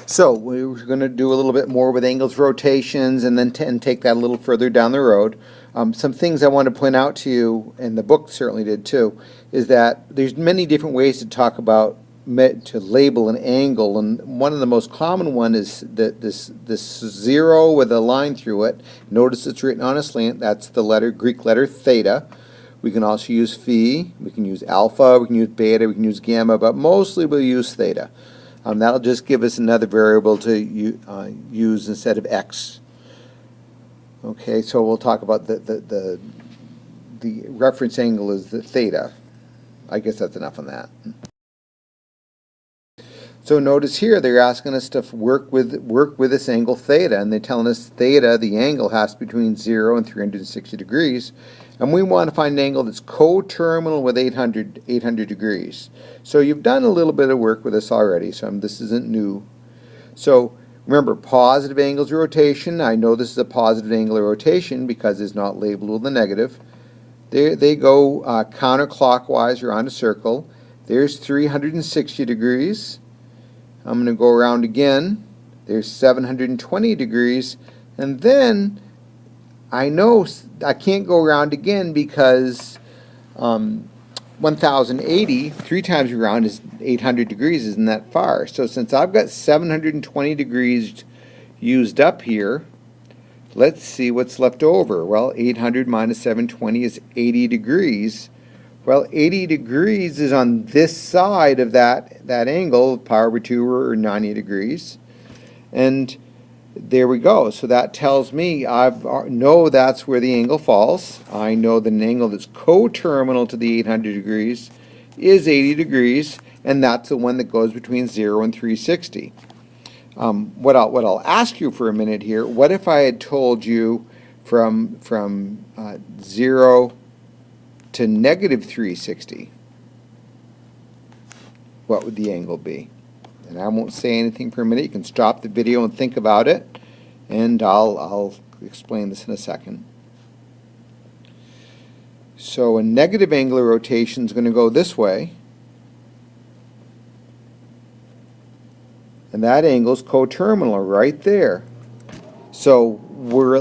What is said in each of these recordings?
So we're going to do a little bit more with angles, rotations, and then take that a little further down the road. Some things I want to point out to you, and the book certainly did too, is that there's many different ways to talk about, to label an angle, and one of the most common one is that this zero with a line through it. Notice it's written on a slant. That's the Greek letter theta. We can also use phi, we can use alpha, we can use beta, we can use gamma, but mostly we'll use theta. That'll just give us another variable to use instead of x. Okay, so we'll talk about the reference angle is the theta. I guess that's enough on that. So notice here they're asking us to work with this angle theta, and they're telling us theta, the angle, has to be between 0 and 360 degrees. And we want to find an angle that's coterminal with 800 degrees. So you've done a little bit of work with this already, so this isn't new. So remember, positive angles of rotation. I know this is a positive angle of rotation because it's not labeled with a negative. They go counterclockwise around a circle. There's 360 degrees. I'm going to go around again. There's 720 degrees. And then I know I can't go around again because 1080, 3 times around is 800 degrees, isn't that far. So since I've got 720 degrees used up here, let's see what's left over. Well, 800 minus 720 is 80 degrees. Well, 80 degrees is on this side of that angle, pi over 2 or 90 degrees. And there we go. So that tells me I know that's where the angle falls. I know that an angle that's coterminal to the 800 degrees is 80 degrees, and that's the one that goes between 0 and 360. What I'll ask you for a minute here, what if I had told you from 0 to negative 360? What would the angle be? And I won't say anything for a minute. You can stop the video and think about it, and I'll explain this in a second. So a negative angular rotation is going to go this way, and that angle is coterminal right there. So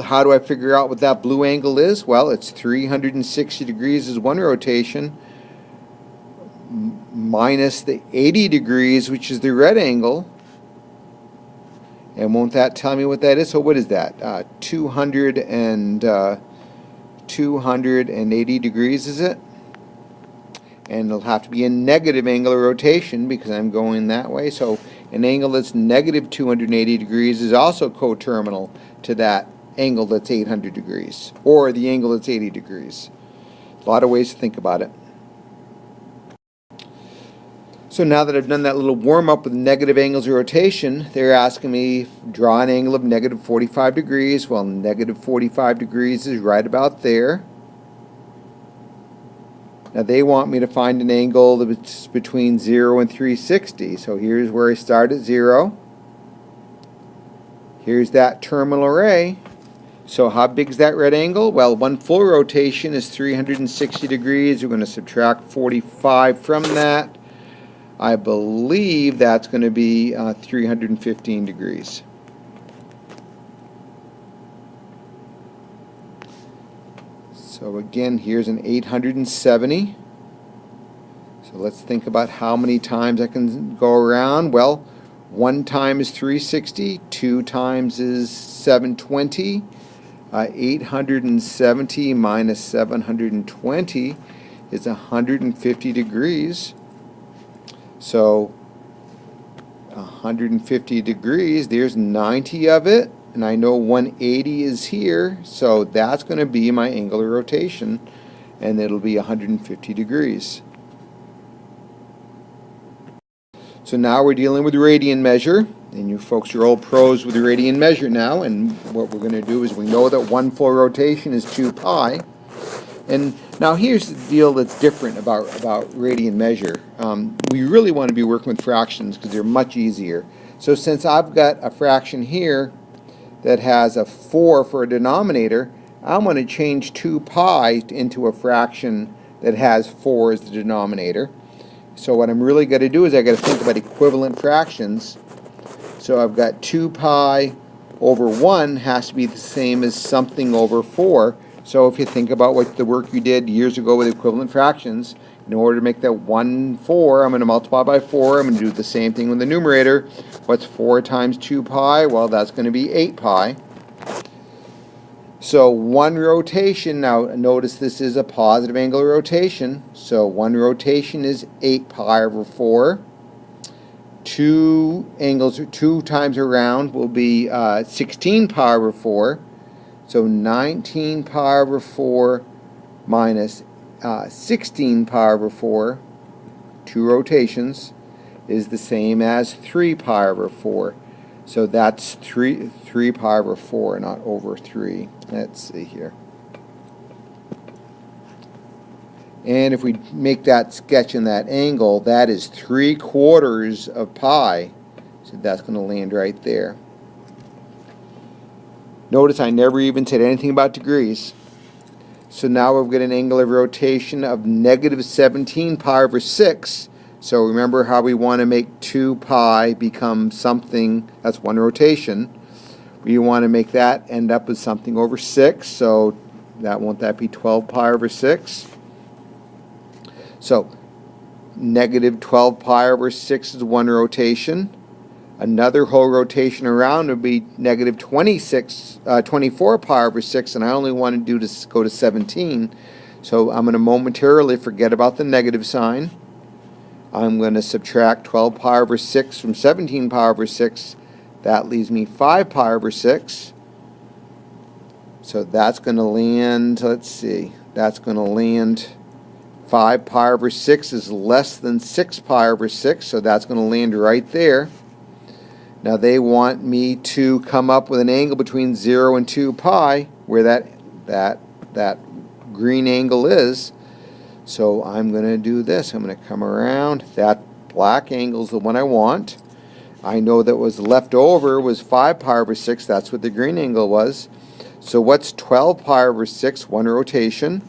how do I figure out what that blue angle is? Well, it's 360 degrees is one rotation, minus the 80 degrees, which is the red angle. And won't that tell me what that is? So what is that? 280 degrees, is it? And it'll have to be a negative angular rotation because I'm going that way. So an angle that's negative 280 degrees is also coterminal to that angle that's 800 degrees, or the angle that's 80 degrees. A lot of ways to think about it. So now that I've done that little warm-up with negative angles of rotation, they're asking me draw an angle of negative 45 degrees. Well, negative 45 degrees is right about there. Now they want me to find an angle that's between 0 and 360. So here's where I start at 0. Here's that terminal array. So how big is that red angle? Well, one full rotation is 360 degrees. We're going to subtract 45 from that. I believe that's going to be 315 degrees. So again, here's an 870. So let's think about how many times I can go around. Well, 1 time is 360, 2 times is 720. 870 minus 720 is 150 degrees. So 150 degrees, there's 90 of it, and I know 180 is here, so that's going to be my angular rotation, and it'll be 150 degrees. So now we're dealing with the radian measure, and you folks are all pros with the radian measure now, and what we're going to do is we know that one full rotation is 2 pi. And now here's the deal that's different about radian measure. We really want to be working with fractions because they're much easier. So since I've got a fraction here that has a 4 for a denominator, I'm going to change 2 pi into a fraction that has 4 as the denominator. So what I'm really going to do is I got to think about equivalent fractions. So I've got 2 pi over 1 has to be the same as something over 4. So if you think about what the work you did years ago with equivalent fractions, in order to make that 1 4, I'm going to multiply by 4. I'm going to do the same thing with the numerator. What's 4 times 2 pi? Well, that's going to be 8 pi. So 1 rotation, now notice this is a positive angular rotation. So 1 rotation is 8 pi over 4. 2 angles, 2 times around will be 16 pi over 4. So 19 pi over 4 minus 16 pi over 4, 2 rotations, is the same as 3 pi over 4. So that's 3 pi over 4, not over 3. Let's see here. And if we make that sketch in that angle, that is 3/4 of pi. So that's going to land right there. Notice I never even said anything about degrees. So now we've got an angle of rotation of negative 17 pi over 6. So remember how we want to make 2 pi become something, that's 1 rotation. We want to make that end up with something over 6. So won't that be 12 pi over 6? So negative 12 pi over 6 is 1 rotation. Another whole rotation around would be negative 24 pi over 6, and I only want to go to 17. So I'm going to momentarily forget about the negative sign. I'm going to subtract 12 pi over 6 from 17 pi over 6. That leaves me 5 pi over 6. So that's going to land, let's see, that's going to land 5 pi over 6 is less than 6 pi over 6, so that's going to land right there. Now they want me to come up with an angle between 0 and 2 pi, where that green angle is. So I'm going to do this. I'm going to come around. That black angle is the one I want. I know that what was left over was 5 pi over 6. That's what the green angle was. So what's 12 pi over 6, 1 rotation,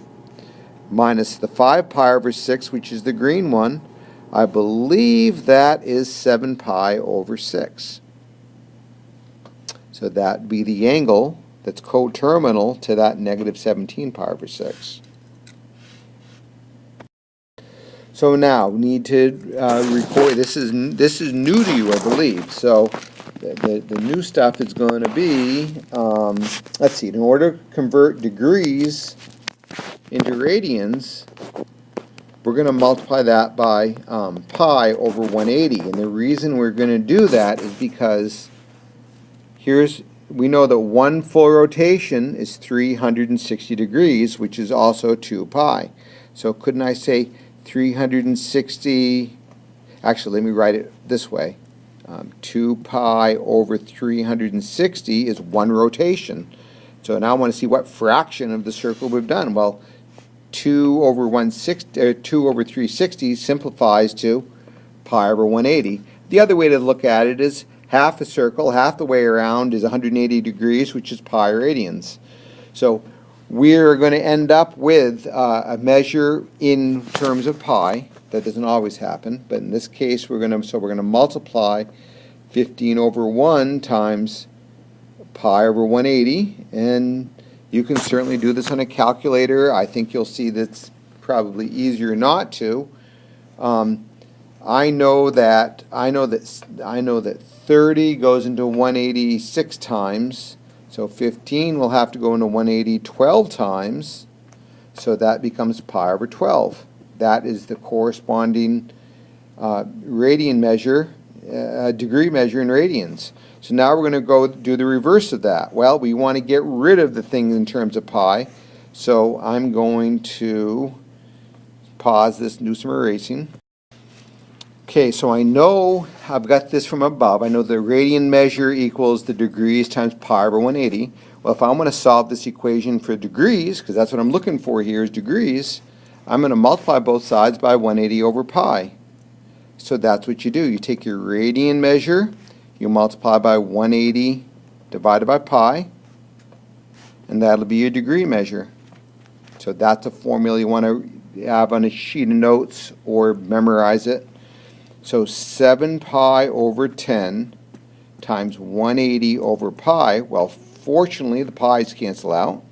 minus the 5 pi over 6, which is the green one? I believe that is 7 pi over 6. So that would be the angle that's coterminal to that negative 17 pi over 6. So now we need to record. This is new to you, I believe. So the new stuff is going to be, let's see, in order to convert degrees into radians, we're going to multiply that by pi over 180. And the reason we're going to do that is because we know that 1 full rotation is 360 degrees, which is also 2 pi. So couldn't I say 360, actually let me write it this way. 2 pi over 360 is 1 rotation. So now I want to see what fraction of the circle we've done. Well, 2 over 360 simplifies to pi over 180. The other way to look at it is half a circle, half the way around is 180 degrees, which is pi radians. So we're going to end up with a measure in terms of pi. That doesn't always happen, but in this case we're going to multiply 15 over 1 times pi over 180, and you can certainly do this on a calculator. I think you'll see that's probably easier not to. I know that 30 goes into 180 6 times, so 15 will have to go into 180 12 times, so that becomes pi over 12. That is the corresponding radian measure, degree measure in radians. So now we're going to go do the reverse of that. Well, we want to get rid of the thing in terms of pi, so I'm going to pause this and do some erasing. Okay, so I know I've got this from above. I know the radian measure equals the degrees times pi over 180. Well, if I want to solve this equation for degrees, because that's what I'm looking for here is degrees, I'm going to multiply both sides by 180 over pi. So that's what you do. You take your radian measure, you multiply by 180 divided by pi, and that'll be your degree measure. So that's a formula you want to have on a sheet of notes or memorize it. So 7 pi over 10 times 180 over pi. Well, fortunately, the pi's cancel out.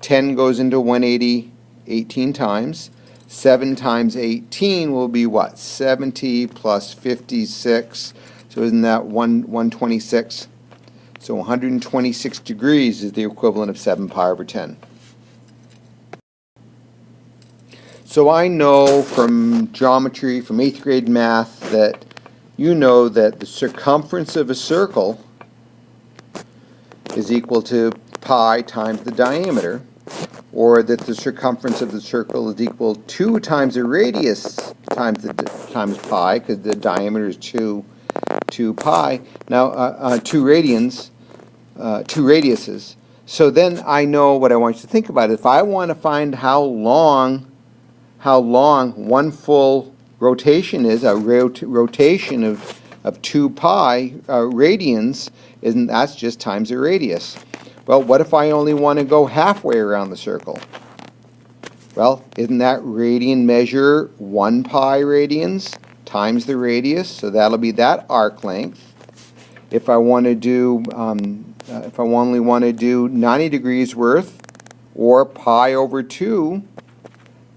10 goes into 180 18 times. 7 times 18 will be what? 70 plus 56. So isn't that 126? So 126 degrees is the equivalent of 7 pi over 10. So I know from geometry, from 8th grade math, that you know that the circumference of a circle is equal to pi times the diameter, or that the circumference of the circle is equal to 2 times the radius times pi, because the diameter is 2 pi. Now, 2 radians, 2 radiuses. So then I know what I want you to think about. If I want to find how long one full rotation is, a rotation of 2 pi radians, that's just times the radius. Well, what if I only want to go halfway around the circle? Well, isn't that radian measure 1 pi radians times the radius? So that'll be that arc length. If I want to do, if I only want to do 90 degrees worth, or pi over 2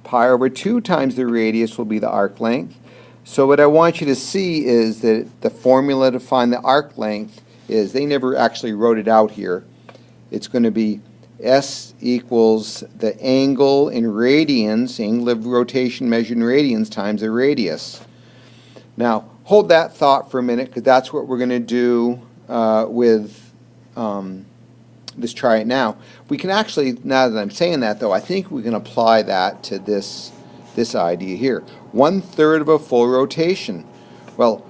times the radius will be the arc length. So what I want you to see is that the formula to find the arc length is, they never actually wrote it out here. It's going to be S equals the angle in radians, angle of rotation measured in radians, times the radius. Now, hold that thought for a minute, because that's what we're going to do with let's try it now. We can actually, now that I'm saying that though, I think we can apply that to this idea here. 1/3 of a full rotation. Well,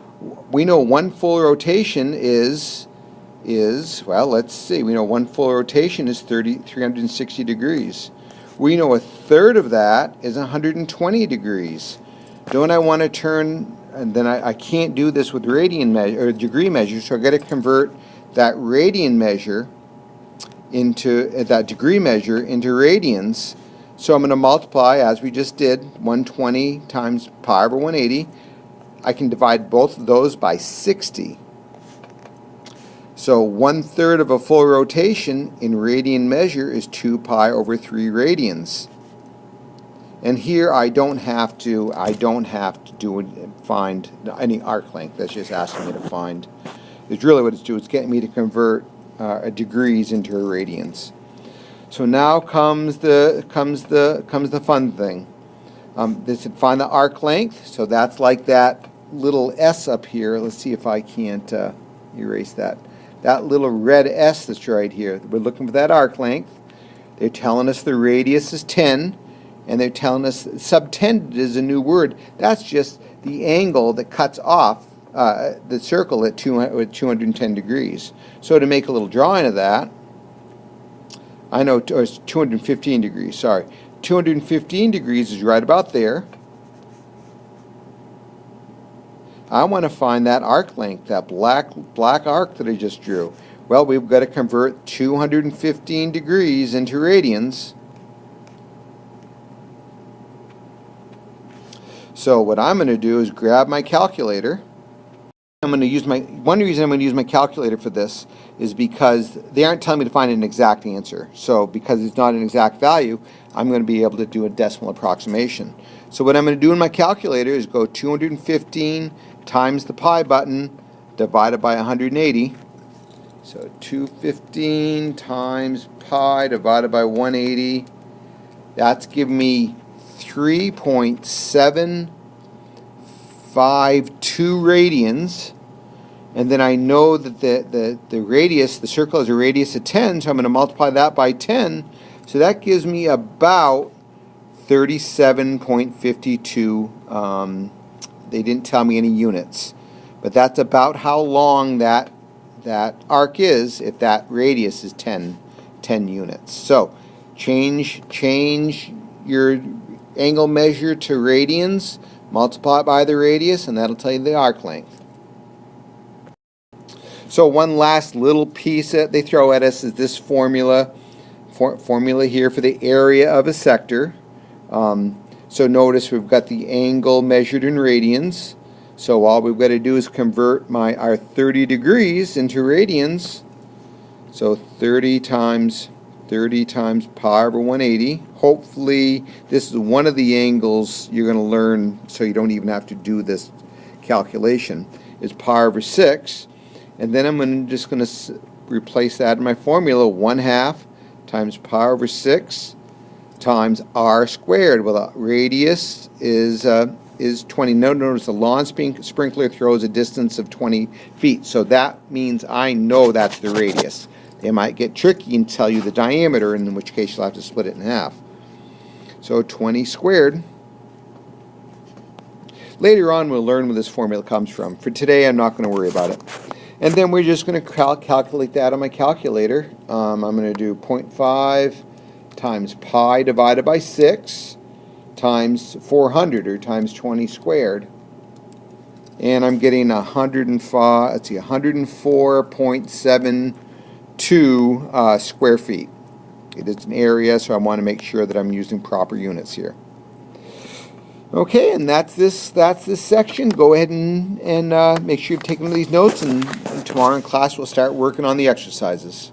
we know one full rotation is well, let's see. We know one full rotation is 360 degrees. We know 1/3 of that is 120 degrees. Don't I want to turn, and then I can't do this with radian measure or degree measure, so I got to convert that radian measure into that degree measure into radians. So I'm going to multiply, as we just did, 120 times pi over 180. I can divide both of those by 60. So 1/3 of a full rotation in radian measure is 2 pi over 3 radians. And here I don't have to find any arc length. That's just asking me to find. It's really what it's doing. It's getting me to convert degrees into radians. So now comes the fun thing. This would find the arc length. So that's like that little S up here. Let's see if I can't erase that. That little red S that's right here. We're looking for that arc length. They're telling us the radius is 10, and they're telling us subtended is a new word. That's just the angle that cuts off the circle at 210 degrees. So to make a little drawing of that, I know it's 215 degrees, sorry. 215 degrees is right about there. I want to find that arc length, that black arc that I just drew. Well, we've got to convert 215 degrees into radians. So what I'm going to do is grab my calculator. One reason I'm going to use my calculator for this is because they aren't telling me to find an exact answer. So because it's not an exact value, I'm going to be able to do a decimal approximation. So what I'm going to do in my calculator is go 215 times the pi button divided by 180. So 215 times pi divided by 180. That's giving me 3.752 radians. And then I know that the radius, the circle has a radius of 10, so I'm going to multiply that by 10. So that gives me about 37.52. They didn't tell me any units. But that's about how long that arc is if that radius is 10 units. So change your angle measure to radians, multiply it by the radius, and that'll tell you the arc length. So one last little piece that they throw at us is this formula here for the area of a sector. So notice we've got the angle measured in radians. So all we've got to do is convert our 30 degrees into radians. So 30 times pi over 180. Hopefully this is one of the angles you're going to learn, so you don't even have to do this calculation, is pi over 6. And then I'm just going to replace that in my formula. 1/2 times pi over 6 times r squared. Well, the radius is 20. Notice the lawn sprinkler throws a distance of 20 feet. So that means I know that's the radius. They might get tricky and tell you the diameter, in which case you'll have to split it in half. So 20 squared. Later on we'll learn where this formula comes from. For today I'm not going to worry about it. And then we're just going to calculate that on my calculator. I'm going to do 0.5 times pi divided by 6 times 400, or times 20 squared. And I'm getting 104.72 square feet. It is an area, so I want to make sure that I'm using proper units here. Okay, and that's this section. Go ahead and make sure you've taken these notes, and tomorrow in class we'll start working on the exercises.